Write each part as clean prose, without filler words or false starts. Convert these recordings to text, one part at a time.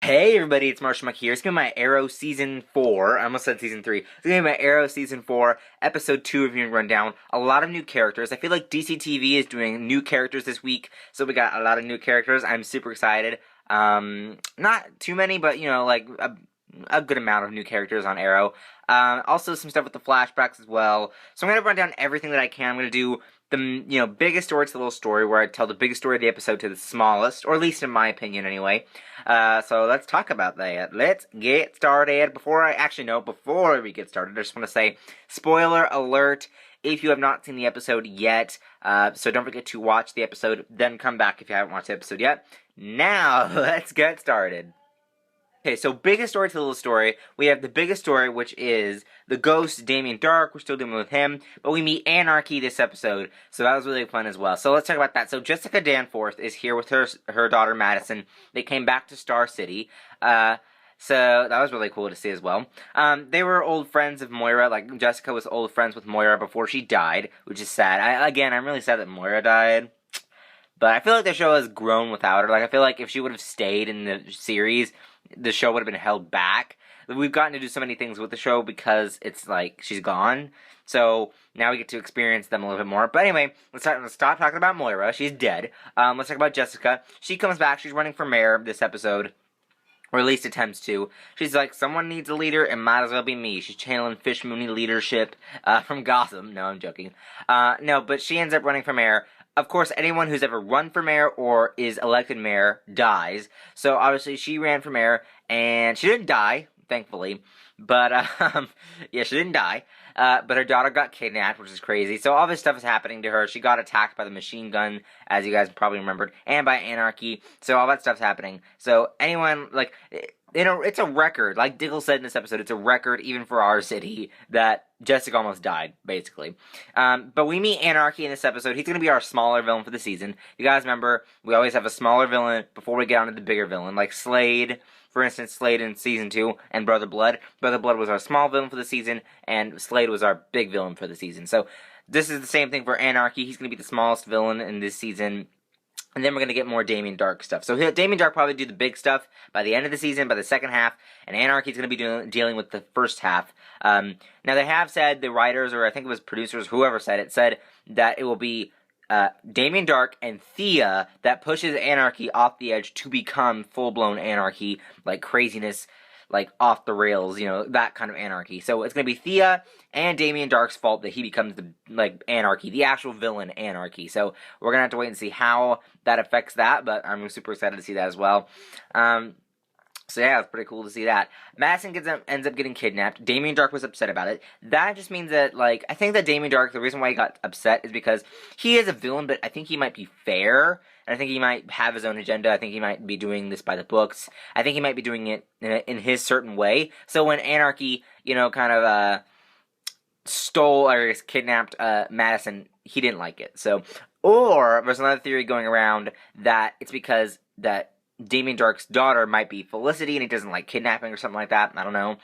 Hey everybody, it's Marshall Muck here. It's gonna be my Arrow Season 4. I almost said Season 3. It's gonna be my Arrow Season 4, Episode 2 reviewing rundown. A lot of new characters. I feel like DC TV is doing new characters this week, so we got a lot of new characters. I'm super excited. Not too many, but, like a good amount of new characters on Arrow. Also some stuff with the flashbacks as well. So I'm gonna run down everything that I can. I'm gonna do the biggest story to the little story, where I tell the biggest story of the episode to the smallest, or at least in my opinion anyway. So let's talk about that. Let's get started. Before we get started, I just want to say, spoiler alert, if you have not seen the episode yet, so don't forget to watch the episode, then come back if you haven't watched the episode yet. Now, let's get started. Okay, so biggest story to the little story. We have the biggest story, which is the ghost, Damien Dark. We're still dealing with him, but we meet Anarky this episode, so that was really fun as well. So let's talk about that. So Jessica Danforth is here with her daughter Maddison. They came back to Star City, so that was really cool to see as well. They were old friends of Moira. Like, Jessica was old friends with Moira before she died, which is sad. I'm really sad that Moira died. But I feel like the show has grown without her. Like, I feel like if she would have stayed in the series, the show would have been held back. We've gotten to do so many things with the show because it's like she's gone. So now we get to experience them a little bit more. But anyway, let's stop talking about Moira. She's dead. Let's talk about Jessica. She comes back. She's running for mayor this episode. Or at least attempts to. She's like, someone needs a leader, and might as well be me. She's channeling Fish Mooney leadership from Gotham. No, I'm joking. No, but she ends up running for mayor. Of course, anyone who's ever run for mayor or is elected mayor dies. So obviously she ran for mayor, and she didn't die, thankfully. But, yeah, she didn't die. But her daughter got kidnapped, which is crazy. So all this stuff is happening to her. She got attacked by the machine gun, as you guys probably remembered, and by Anarky. So all that stuff's happening. So anyone, like, it's a record. Like Diggle said in this episode, it's a record, even for our city, that Jessica almost died, basically. But we meet Anarky in this episode. He's going to be our smaller villain for the season. You guys remember, we always have a smaller villain before we get on to the bigger villain, like Slade. For instance, Slade in Season 2, and Brother Blood. Brother Blood was our small villain for the season, and Slade was our big villain for the season. So, this is the same thing for Anarky. He's going to be the smallest villain in this season. And then we're going to get more Damien Dark stuff. So, Damien Dark probably do the big stuff by the end of the season, by the second half. And Anarky's going to be dealing with the first half. Now, they have said, the writers, or I think it was producers, whoever said it, said that it will be Damien Dark and Thea that pushes Anarky off the edge to become full-blown Anarky, like craziness, like off the rails, that kind of Anarky. So it's going to be Thea and Damien Dark's fault that he becomes the, Anarky, the actual villain Anarky. So we're going to have to wait and see how that affects that, but I'm super excited to see that as well. So yeah, it's pretty cool to see that. Maddison ends up getting kidnapped. Damien Dark was upset about it. That just means that, I think that Damien Dark, the reason why he got upset is because he is a villain, but I think he might be fair. And I think he might have his own agenda. I think he might be doing this by the books. I think he might be doing it in his certain way. So when Anarky, stole or kidnapped Maddison, he didn't like it. So, or there's another theory going around that it's because that Damien Dark's daughter might be Felicity, and he doesn't like kidnapping or something like that. I don't know.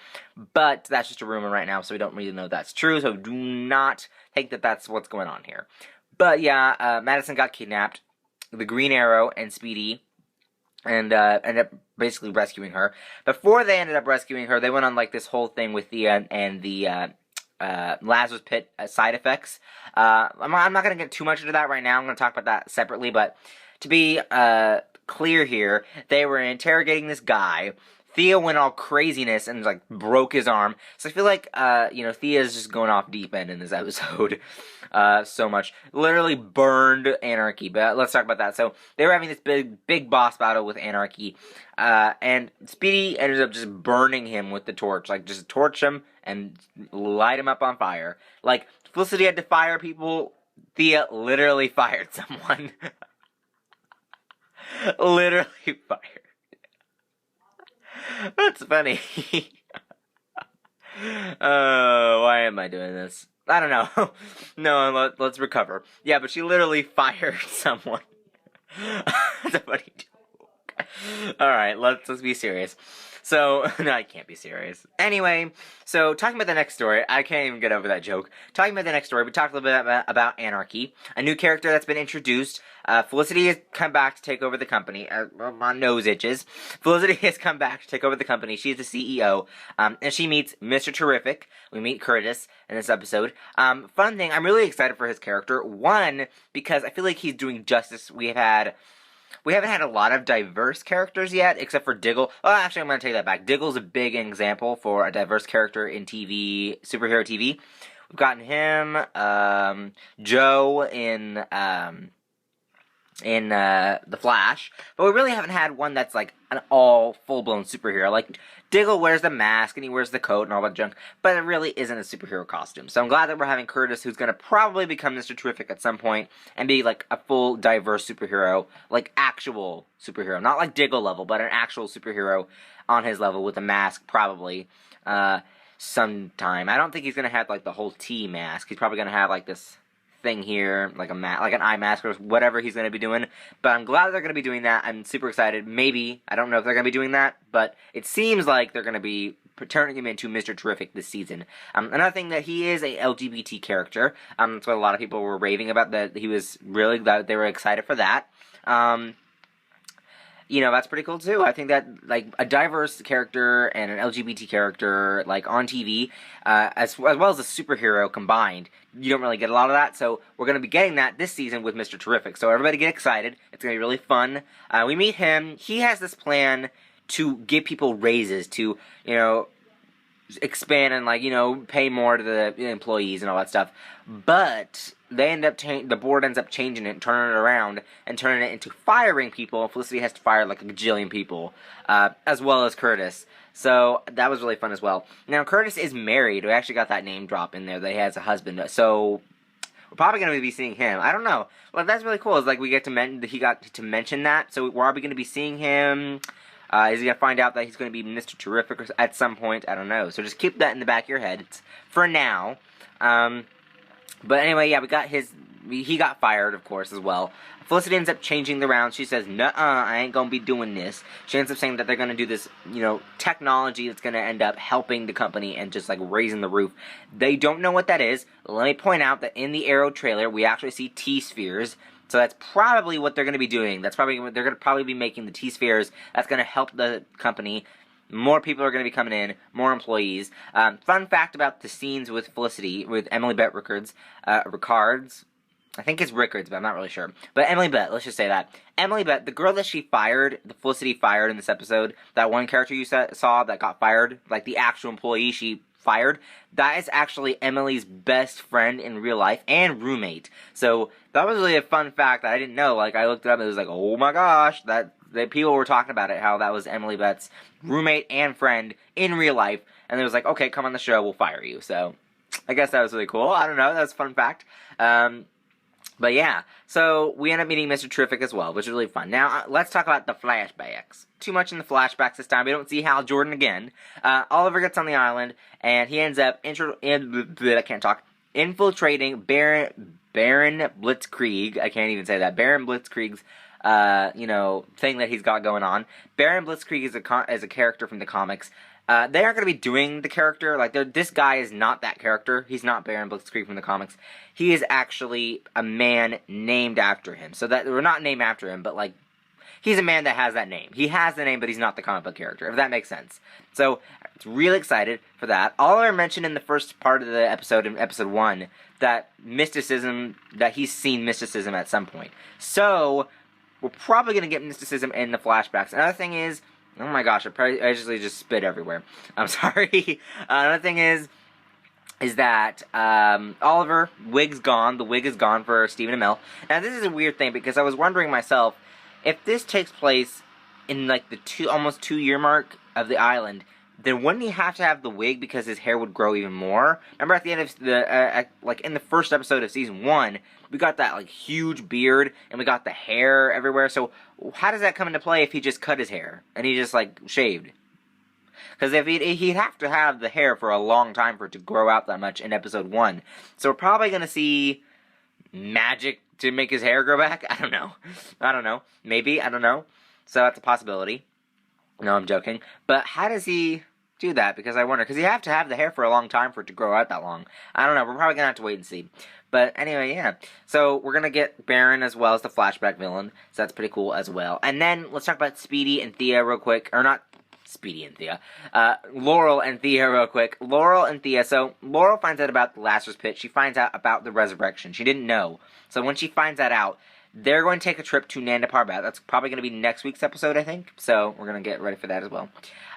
But that's just a rumor right now, so we don't really know if that's true, so do not think that that's what's going on here. But yeah, Maddison got kidnapped. The Green Arrow and Speedy and ended up basically rescuing her. Before they ended up rescuing her, they went on this whole thing with Thea and the Lazarus Pit side effects. I'm not going to get too much into that right now. I'm going to talk about that separately, but to be clear here, they were interrogating this guy. Thea went all craziness and broke his arm. So I feel like Thea's just going off deep end in this episode so much. Literally burned Anarky. But let's talk about that. So they were having this big boss battle with Anarky, and Speedy ended up just burning him with the torch. Just torch him and light him up on fire. Felicity had to fire people. Thea literally fired someone. Literally fired. That's funny. Why am I doing this? I don't know. No, let's recover. Yeah, but she literally fired someone. That's a funny joke. Alright, let's be serious. So, no, I can't be serious. Anyway, so talking about the next story, I can't even get over that joke. Talking about the next story, we talked a little bit about Anarky, a new character that's been introduced. Felicity has come back to take over the company. My nose itches. Felicity has come back to take over the company. She's the CEO, and she meets Mr. Terrific. We meet Curtis in this episode. Fun thing, I'm really excited for his character. One, because I feel like he's doing justice. We haven't had a lot of diverse characters yet, except for Diggle. Oh, actually, I'm going to take that back. Diggle's a big example for a diverse character in TV, superhero TV. We've gotten him, Joe in The Flash, but we really haven't had one that's like an all full-blown superhero. Like, Diggle wears the mask and he wears the coat and all that junk, but it really isn't a superhero costume. So I'm glad that we're having Curtis, who's going to probably become Mr. Terrific at some point, and be like a full, diverse superhero, like actual superhero. Not like Diggle level, but an actual superhero on his level with a mask, probably, sometime. I don't think he's going to have like the whole T mask. He's probably going to have like this thing here, like like an eye mask or whatever he's going to be doing, but I'm glad they're going to be doing that. I'm super excited. Maybe, I don't know if they're going to be doing that, but it seems like they're going to be turning him into Mr. Terrific this season. Another thing, that he is a LGBT character. That's what a lot of people were raving about, that he was really, that they were excited for that. You know, that's pretty cool too. I think that, like, a diverse character and an LGBT character, like, on TV, as well as a superhero combined, you don't really get a lot of that, so we're going to be getting that this season with Mr. Terrific. So everybody get excited. It's going to be really fun. We meet him. He has this plan to give people raises, to, you know, expand and, like, you know, pay more to the employees and all that stuff. But they end up the board ends up changing it, turning it around, and turning it into firing people. Felicity has to fire like a gajillion people, as well as Curtis. So that was really fun as well. Now, Curtis is married. We actually got that name drop in there that he has a husband. So we're probably going to be seeing him. I don't know. Well, that's really cool. Is like we get to he got to mention that. So we're probably going to be seeing him. Is he going to find out that he's going to be Mr. Terrific at some point? I don't know. So just keep that in the back of your head for now. But anyway, yeah, he got fired, of course, as well. Felicity ends up changing the rounds. She says, nuh-uh, I ain't gonna be doing this. She ends up saying that they're gonna do this, you know, technology that's gonna end up helping the company and just, like, raising the roof. They don't know what that is. Let me point out that in the Arrow trailer, we actually see T-spheres. So that's probably what they're gonna be doing. They're gonna probably be making the T-spheres. That's gonna help the company. More people are going to be coming in, more employees. Fun fact about the scenes with Felicity, with Emily Bett Rickards, I think it's Rickards, but I'm not really sure. But Emily Bett, let's just say that. Emily Bett, the girl that she fired, the Felicity fired in this episode, that one character you saw that got fired, like the actual employee she fired, that is actually Emily's best friend in real life and roommate. So that was really a fun fact that I didn't know. Like, I looked it up and it was like, oh my gosh, that people were talking about it, how that was Emily Bett's roommate and friend in real life, and it was like, okay, come on the show, we'll fire you. So I guess that was really cool. I don't know, that was a fun fact. But yeah, so we end up meeting Mr. Terrific as well, which is really fun. Now, let's talk about the flashbacks. Too much in the flashbacks this time. We don't see Hal Jordan again. Oliver gets on the island, and he ends up infiltrating Baron Blitzkrieg. I can't even say that. Baron Blitzkrieg's thing that he's got going on. Baron Blitzkrieg is a character from the comics. They aren't going to be doing the character. Like, this guy is not that character. He's not Baron Blitzkrieg from the comics. He is actually a man named after him. So that, we're not named after him, but, like, he's a man that has that name. He has the name, but he's not the comic book character, if that makes sense. So, it's really excited for that. Oliver mentioned in the first part of the episode, in episode 1, that he's seen mysticism at some point. So, we're probably going to get mysticism in the flashbacks. Another thing is, oh my gosh, I just spit everywhere. I'm sorry. Another thing is that Oliver, wig's gone. The wig is gone for Stephen Amell. Now, this is a weird thing, because I was wondering myself, if this takes place in, like, the almost 2-year mark of the island, then wouldn't he have to have the wig because his hair would grow even more? Remember at the end of like in the first episode of season 1, we got that, like, huge beard, and we got the hair everywhere. So how does that come into play if he just cut his hair and he just, like, shaved? Because if he'd have to have the hair for a long time for it to grow out that much in episode 1. So we're probably gonna see magic to make his hair grow back. I don't know. Maybe. I don't know. So that's a possibility. No, I'm joking. But how does he do that? Because I wonder, because you have to have the hair for a long time for it to grow out that long. I don't know. We're probably gonna have to wait and see. But anyway, yeah. So we're gonna get Baron as well as the flashback villain. So that's pretty cool as well. And then let's talk about Speedy and Thea real quick, or not. Speedy and Thea. Laurel and Thea real quick. Laurel and Thea. So, Laurel finds out about the Lazarus Pit. She finds out about the resurrection. She didn't know. So, when she finds that out, they're going to take a trip to Nanda Parbat. That's probably going to be next week's episode, I think. So, we're going to get ready for that as well.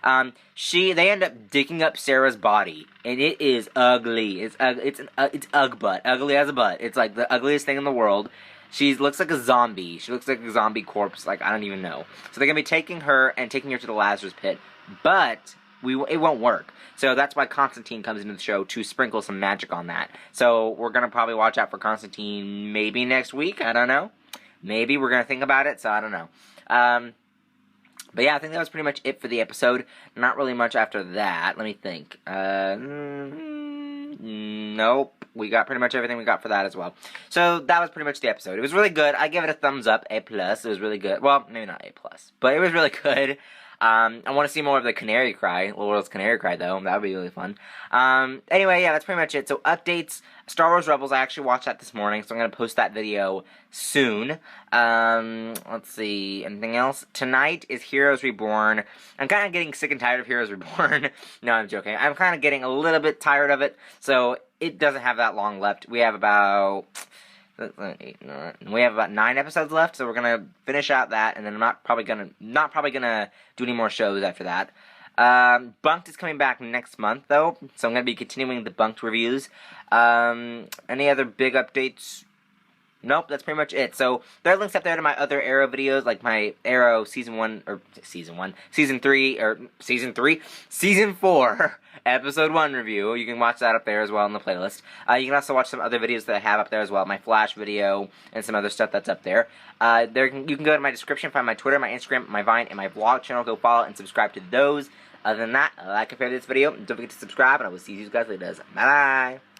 They end up digging up Sara's body. And it is ugly. It's ugg butt. Ugly as a butt. It's like the ugliest thing in the world. She looks like a zombie. She looks like a zombie corpse. Like, I don't even know. So they're going to be taking her and taking her to the Lazarus Pit. But it won't work. So that's why Constantine comes into the show to sprinkle some magic on that. So we're going to probably watch out for Constantine maybe next week. I don't know. Maybe we're going to think about it. So I don't know. But yeah, I think that was pretty much it for the episode. Not really much after that. Let me think. Nope. We got pretty much everything we got for that as well. So that was pretty much the episode. It was really good. I give it a thumbs up, A+. It was really good. Well, maybe not A+, but it was really good. I want to see more of the Canary Cry, Laurel's Canary Cry, though. That would be really fun. Anyway, yeah, that's pretty much it. So, updates. Star Wars Rebels, I actually watched that this morning, so I'm going to post that video soon. Let's see. Anything else? Tonight is Heroes Reborn. I'm kind of getting sick and tired of Heroes Reborn. No, I'm joking. I'm kind of getting a little bit tired of it, so it doesn't have that long left. We have about 9 episodes left, so we're gonna finish out that, and then I'm not probably gonna do any more shows after that. Bunked is coming back next month, though, so I'm gonna be continuing the Bunked reviews. Any other big updates? Nope, that's pretty much it. So, there are links up there to my other Arrow videos, like my Arrow Season 4, Episode 1 review. You can watch that up there as well in the playlist. You can also watch some other videos that I have up there as well, my Flash video, and some other stuff that's up there. You can go to my description, find my Twitter, my Instagram, my Vine, and my vlog channel. Go follow and subscribe to those. Other than that, like and share this video. Don't forget to subscribe, and I will see you guys later. Bye-bye!